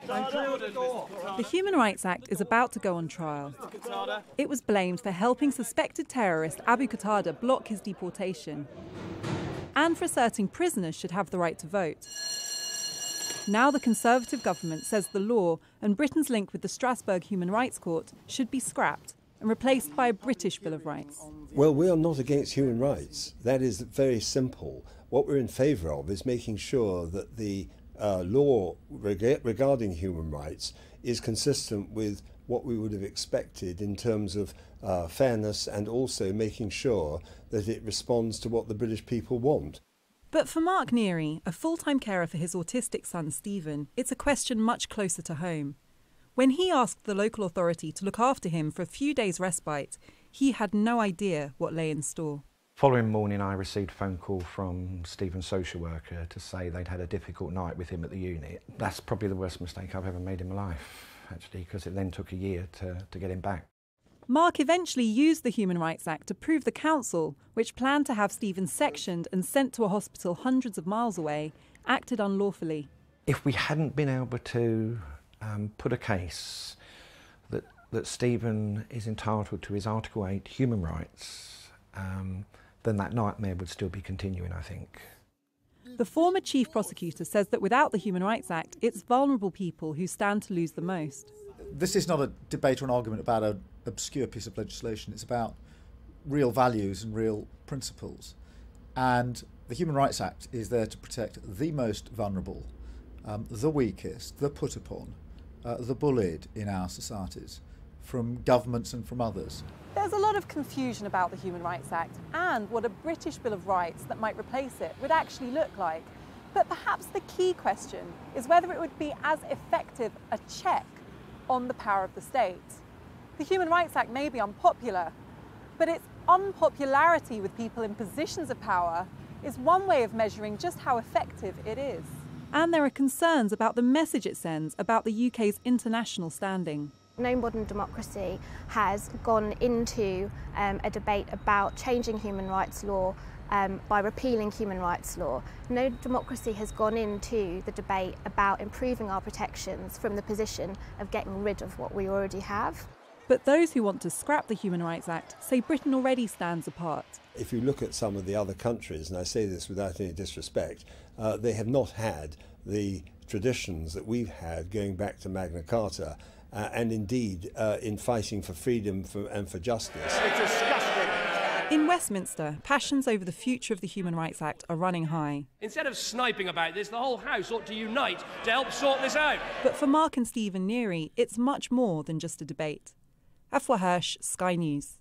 The Human Rights Act is about to go on trial. It was blamed for helping suspected terrorist Abu Qatada block his deportation and for asserting prisoners should have the right to vote. Now the Conservative government says the law and Britain's link with the Strasbourg Human Rights Court should be scrapped and replaced by a British Bill of Rights. Well, we are not against human rights. That is very simple. What we're in favour of is making sure that the law regarding human rights is consistent with what we would have expected in terms of fairness, and also making sure that it responds to what the British people want. But for Mark Neary, a full-time carer for his autistic son Stephen, it's a question much closer to home. When he asked the local authority to look after him for a few days' respite, he had no idea what lay in store. Following morning, I received a phone call from Stephen's social worker to say they'd had a difficult night with him at the unit. That's probably the worst mistake I've ever made in my life, actually, because it then took a year to get him back. Mark eventually used the Human Rights Act to prove the council, which planned to have Stephen sectioned and sent to a hospital hundreds of miles away, acted unlawfully. If we hadn't been able to put a case that Stephen is entitled to his Article 8 human rights, then that nightmare would still be continuing, I think. The former chief prosecutor says that without the Human Rights Act, it's vulnerable people who stand to lose the most. This is not a debate or an argument about an obscure piece of legislation. It's about real values and real principles. And the Human Rights Act is there to protect the most vulnerable, the weakest, the put upon, the bullied in our societies, from governments and from others. There's a lot of confusion about the Human Rights Act and what a British Bill of Rights that might replace it would actually look like. But perhaps the key question is whether it would be as effective a check on the power of the state. The Human Rights Act may be unpopular, but its unpopularity with people in positions of power is one way of measuring just how effective it is. And there are concerns about the message it sends about the UK's international standing. No modern democracy has gone into a debate about changing human rights law by repealing human rights law. No democracy has gone into the debate about improving our protections from the position of getting rid of what we already have. But those who want to scrap the Human Rights Act say Britain already stands apart. If you look at some of the other countries, and I say this without any disrespect, they have not had the traditions that we've had going back to Magna Carta, and indeed in fighting for freedom and for justice. It's disgusting. In Westminster, passions over the future of the Human Rights Act are running high. Instead of sniping about this, the whole House ought to unite to help sort this out. But for Mark and Stephen Neary, it's much more than just a debate. Afua Hirsch, Sky News.